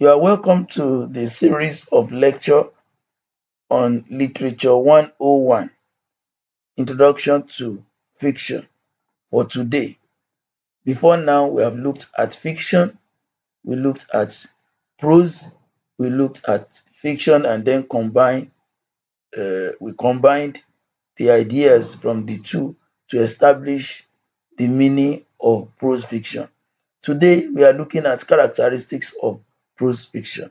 You are welcome to the series of lecture on Literature 101, Introduction to Fiction for today. Before now, we have looked at fiction, we looked at prose, we looked at fiction and then we combined the ideas from the two to establish the meaning of prose fiction. Today, we are looking at characteristics of prose fiction.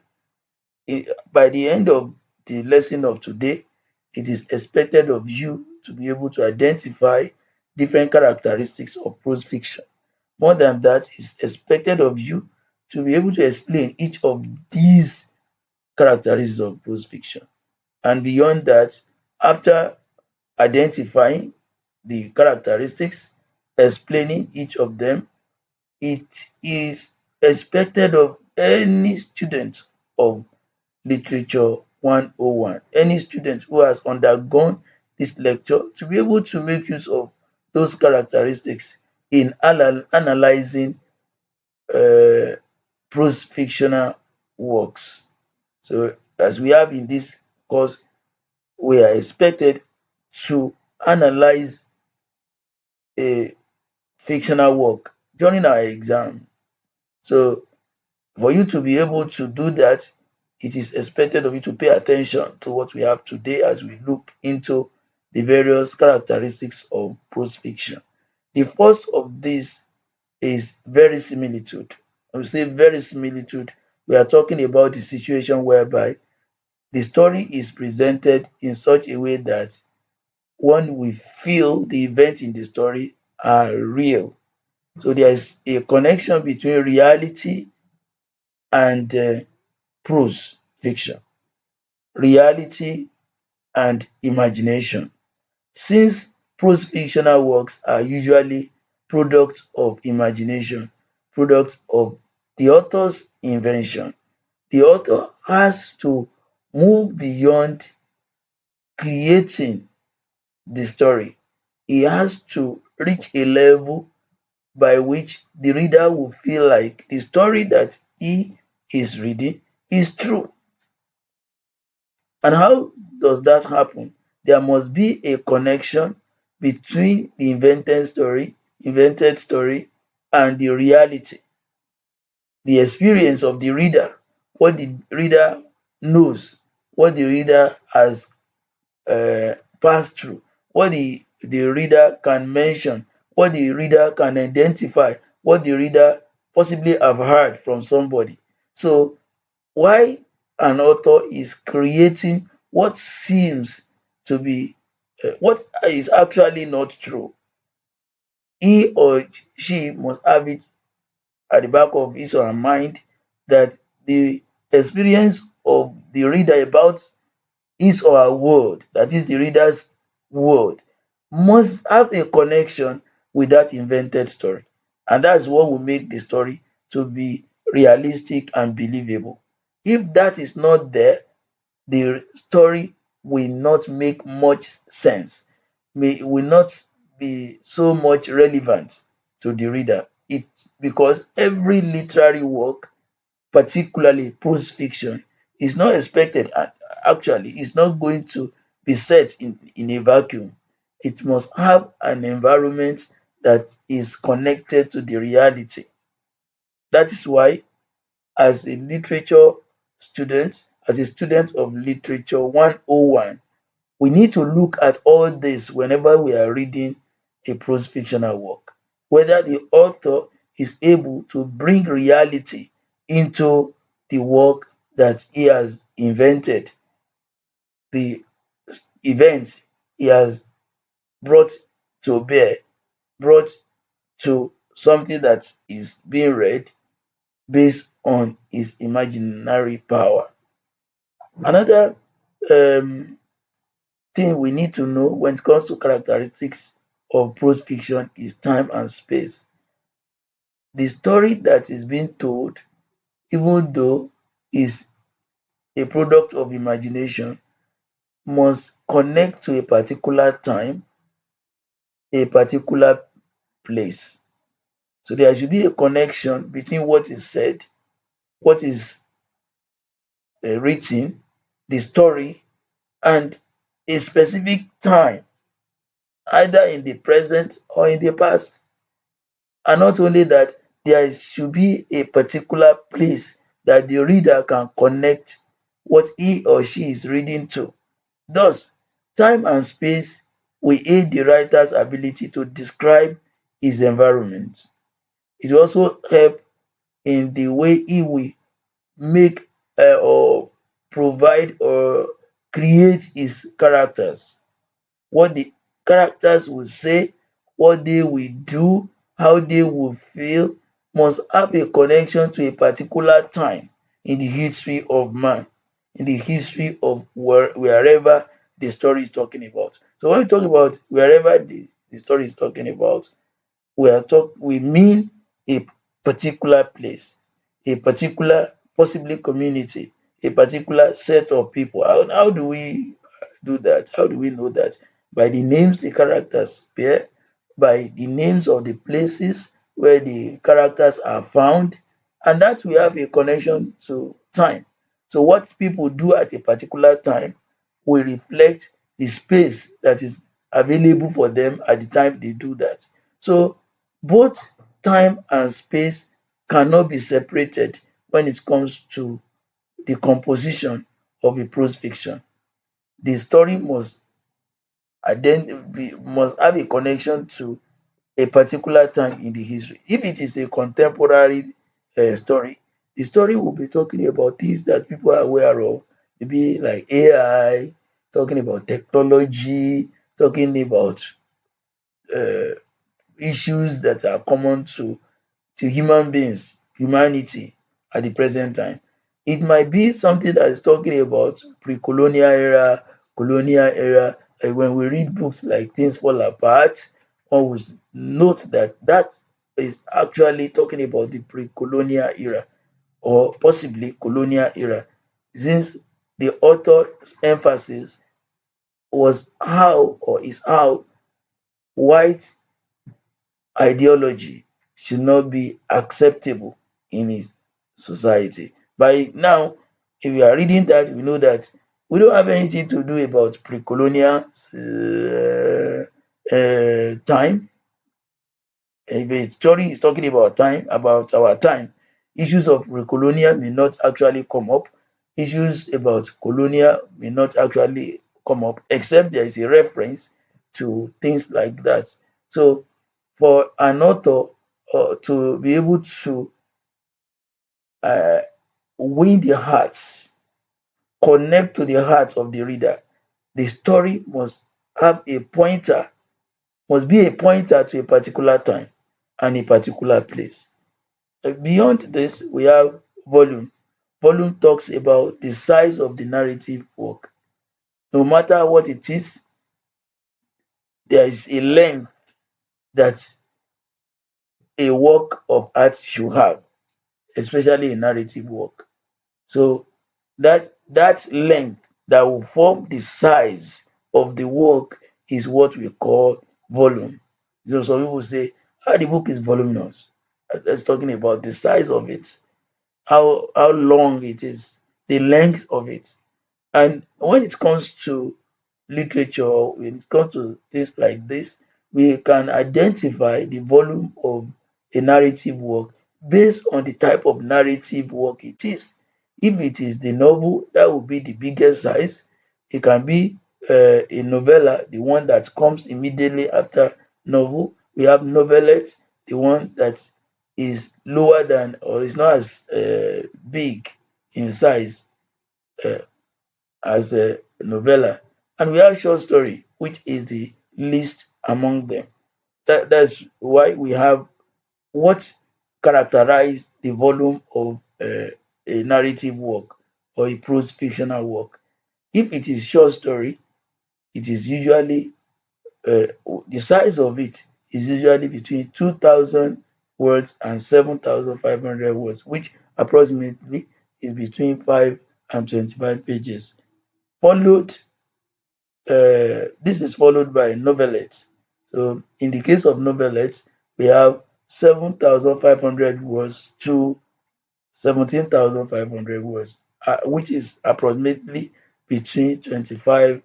By the end of the lesson of today, it is expected of you to be able to identify different characteristics of prose fiction. More than that, it's expected of you to be able to explain each of these characteristics of prose fiction. And beyond that, after identifying the characteristics, explaining each of them, it is expected of any student of Literature 101, any student who has undergone this lecture to be able to make use of those characteristics in analyzing uh, prose fictional works. So, as we have in this course, we are expected to analyze a fictional work during our exam. So, for you to be able to do that, it is expected of you to pay attention to what we have today as we look into the various characteristics of prose fiction. The first of these is verisimilitude. When we say verisimilitude, we are talking about the situation whereby the story is presented in such a way that one will feel the events in the story are real. So there is a connection between reality and prose fiction, reality and imagination. Since prose fictional works are usually products of imagination, products of the author's invention, the author has to move beyond creating the story. He has to reach a level by which the reader will feel like the story that he is reading is true. And how does that happen? There must be a connection between the invented story, and the reality, the experience of the reader, what the reader knows, what the reader has passed through, what the reader can mention, what the reader can identify, what the reader possibly have heard from somebody. So why an author is creating what seems to be what is actually not true, he or she must have it at the back of his or her mind that the experience of the reader about his or her world, that is the reader's world, must have a connection with that invented story. And that's what will make the story to be realistic and believable. If that is not there, the story will not make much sense, will not be so much relevant to the reader. It because every literary work, particularly prose fiction, is not expected and actually is not going to be set in a vacuum. It must have an environment that is connected to the reality. That is why, as a literature student, as a student of literature 101, we need to look at all this whenever we are reading a prose fictional work, whether the author is able to bring reality into the work that he has invented, the events he has brought to bear, brought to something that is being read based on his imaginary power. Another um, thing we need to know when it comes to characteristics of prose fiction is time and space. The story that is being told, even though is a product of imagination, must connect to a particular time, a particular place. So there should be a connection between what is said, what is written, the story, and a specific time, either in the present or in the past. And not only that, should be a particular place that the reader can connect what he or she is reading to. Thus, time and space will aid the writer's ability to describe his environment. It will also help in the way he will make or provide or create his characters. What the characters will say, what they will do, how they will feel must have a connection to a particular time in the history of man, in the history of wherever the story is talking about. So when we talk about wherever the story is talking about, we mean a particular place, a particular possibly community, a particular set of people. How do we do that? How do we know that? By the names the characters bear, by the names of the places where the characters are found, and that we have a connection to time. So what people do at a particular time will reflect the space that is available for them at the time they do that. So both time and space cannot be separated when it comes to the composition of a prose fiction. The story must have a connection to a particular time in the history. If it is a contemporary story, the story will be talking about things that people are aware of, maybe like AI, talking about technology, talking about uh, issues that are common to human beings, humanity at the present time. It might be something that is talking about pre-colonial era, colonial era. Like when we read books like Things Fall Apart, one will note that that is actually talking about the pre-colonial era or possibly colonial era, since the author's emphasis was how or is how white ideology should not be acceptable in his society. By now, if we are reading that, we know that we don't have anything to do about pre-colonial time. If a story is talking about time, about our time, issues of pre-colonial may not actually come up. Issues about colonial may not actually come up, except there is a reference to things like that. So, for an author to be able to uh, win the hearts, connect to the heart of the reader, the story have a pointer, must be a pointer to a particular time and a particular place. Beyond this, we have volume. Volume talks about the size of the narrative work. No matter what it is, there is a length that a work of art should have, especially a narrative work. So that length that will form the size of the work is what we call volume. So some people say, ah, the book is voluminous. That's talking about the size of it, how long it is, the length of it. And when it comes to literature, when it comes to things like this, we can identify the volume of a narrative work based on the type of narrative work it is. If it is the novel, that will be the biggest size. It can be a novella, the one that comes immediately after novel. We have novelette, the one that is lower than or is not as big in size uh, as a novella. And we have short story, which is the least among them. That's why we have what characterize the volume of a narrative work or a prose fictional work. If it is short story, it is usually uh, the size of it is usually between 2,000 words and 7,500 words, which approximately is between 5 and 25 pages. Followed This is followed by novelette. So in the case of novelette, we have 7,500 words to 17,500 words. which is approximately between 25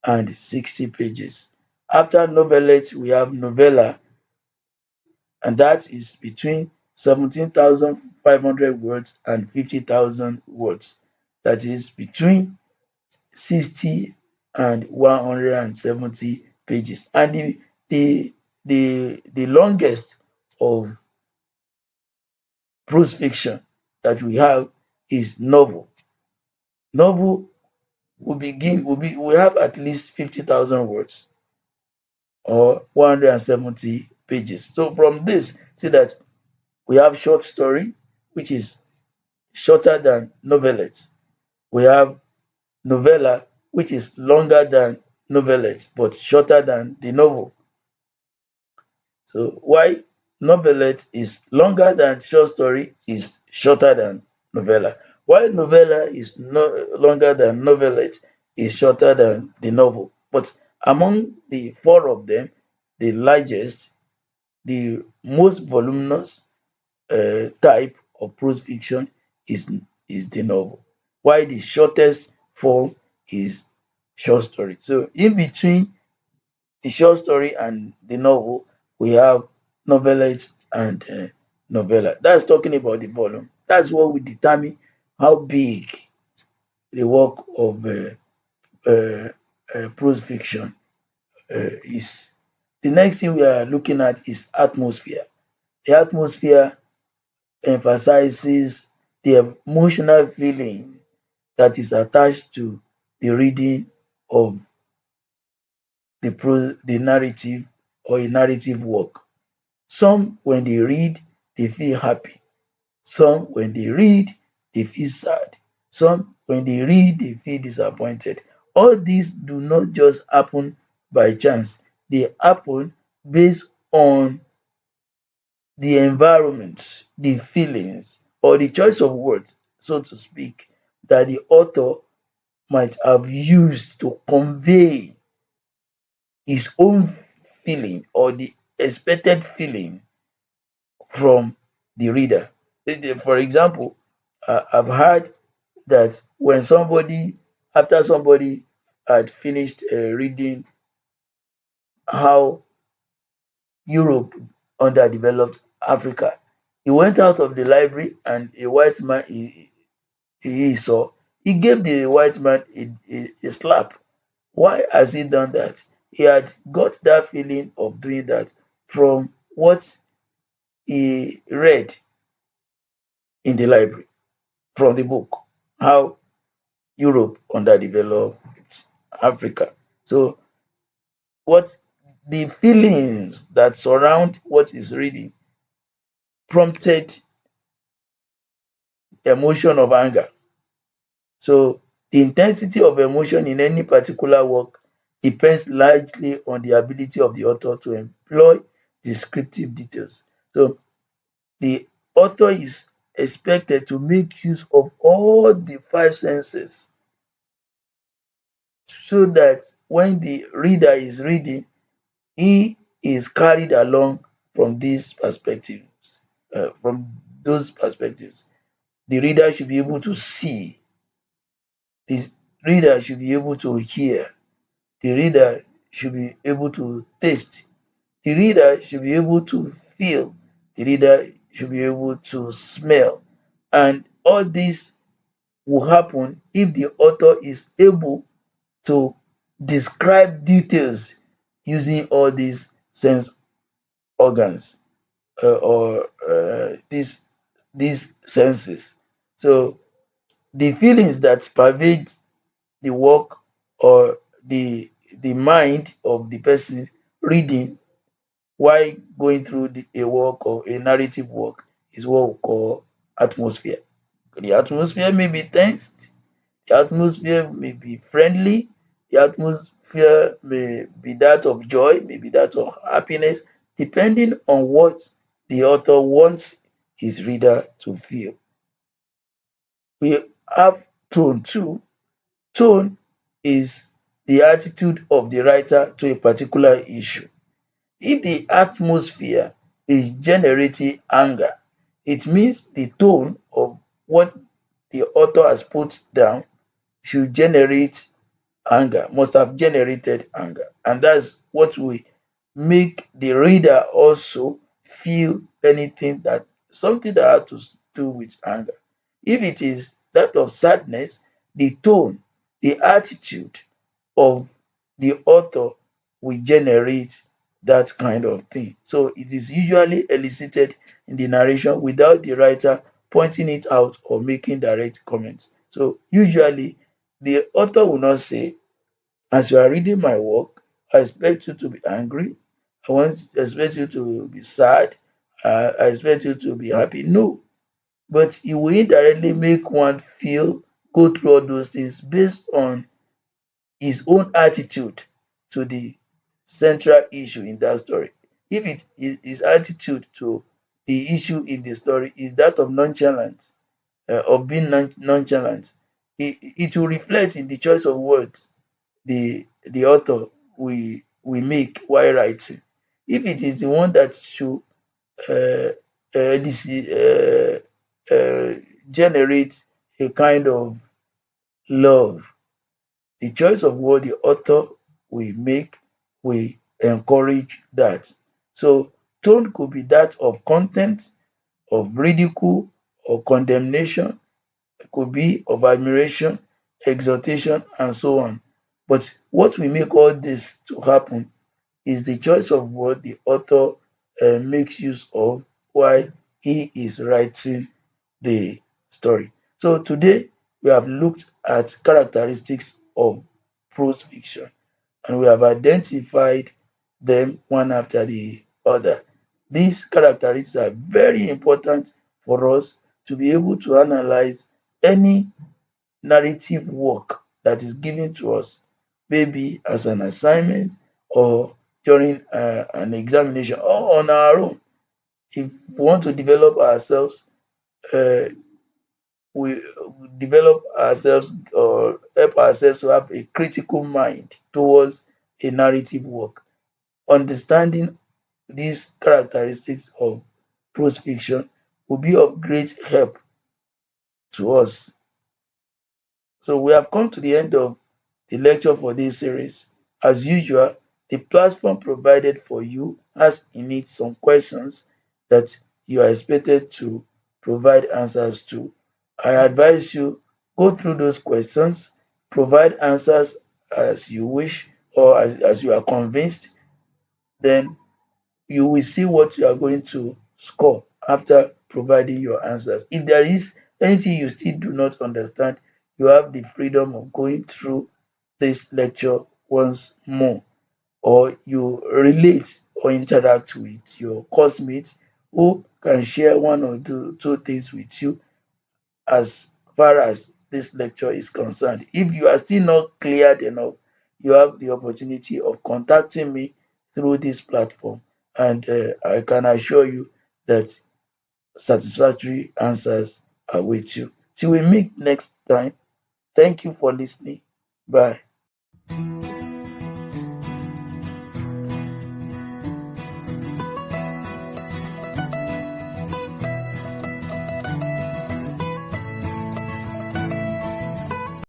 and 60 pages. After novelette, we have novella, and that is between 17,500 words and 50,000 words. That is between 60 and 170 pages. And the longest of prose fiction that we have is novel. Novel will have at least 50,000 words or 170 pages. So from this, see that we have short story, which is shorter than novelette. We have novella, which is longer than novelette but shorter than the novel. So why novelette is longer than short story is shorter than novella. Why novella is no longer than novelette is shorter than the novel. But among the four of them, the largest, the most voluminous type of prose fiction is is the novel. While the shortest form is short story. So in between the short story and the novel, we have novelette and novella. That's talking about the volume. That's what will determine how big the work of prose fiction is. The next thing we are looking at is atmosphere. The atmosphere emphasizes the emotional feeling that is attached to the reading of the narrative or a narrative work. Some, when they read, they feel happy. Some, when they read, they feel sad. Some, when they read, they feel disappointed. All these do not just happen by chance, they happen based on the environment, the feelings, or the choice of words, so to speak, that the author might have used to convey his own feeling or the expected feeling from the reader. For example, I've heard that when after somebody had finished reading how Europe underdeveloped Africa, he went out of the library and a white man he saw, he gave the white man a slap. Why has he done that? He had got that feeling of doing that from what he read in the library, from the book, how Europe underdeveloped Africa. So what the feelings that surround what he's reading prompted emotion of anger. So the intensity of emotion in any particular work depends largely on the ability of the author to employ descriptive details. So the author is expected to make use of all the five senses so that when the reader is reading, he is carried along from these perspectives. From those perspectives, the reader should be able to see, the reader should be able to hear, the reader should be able to taste, the reader should be able to feel, the reader should be able to smell. And all this will happen if the author is able to describe details using all these sense organs or these senses. So the feelings that pervade the work or the mind of the person reading while going through a work or a narrative work is what we call atmosphere. The atmosphere may be tense, the atmosphere may be friendly, the atmosphere may be that of joy, may be that of happiness, depending on what the author wants his reader to feel. We have tone too. Tone is the attitude of the writer to a particular issue. If the atmosphere is generating anger, it means the tone of what the author has put down should generate anger, must have generated anger. And that's what will make the reader also feel anything that something that had to do with anger. If it is that of sadness, the tone, the attitude of the author will generate that kind of thing. So it is usually elicited in the narration without the writer pointing it out or making direct comments. So usually the author will not say, as you are reading my work, I expect you to be angry. Expect you to be sad. I expect you to be happy. No, but he will indirectly make one feel, go through all those things based on his own attitude to the central issue in that story. If it is his attitude to the issue in the story is that of nonchalance, of being nonchalant, it will reflect in the choice of words the author will make while writing. If it is the one that should uh, uh, generate a kind of love, the choice of word the author will make will encourage that. So tone could be that of contempt, of ridicule, or condemnation. It could be of admiration, exhortation, and so on. But what will make all this to happen is the choice of word the author makes use of while he is writing the story. So today we have looked at characteristics of prose fiction and we have identified them one after the other. These characteristics are very important for us to be able to analyze any narrative work that is given to us, maybe as an assignment or during an examination or on our own. If we want to develop ourselves, uh, we develop ourselves or help ourselves to have a critical mind towards a narrative work. Understanding these characteristics of prose fiction will be of great help to us. So we have come to the end of the lecture for this series. As usual, the platform provided for you has in it some questions that you are expected to provide answers to. I advise you go through those questions, provide answers as you wish or as you are convinced, then you will see what you are going to score after providing your answers. If there is anything you still do not understand, you have the freedom of going through this lecture once more, or you relate or interact with your classmates who can share one or two things with you as far as this lecture is concerned. If you are still not cleared enough, you have the opportunity of contacting me through this platform, and I can assure you that satisfactory answers are with you. Till we meet next time, thank you for listening. Bye.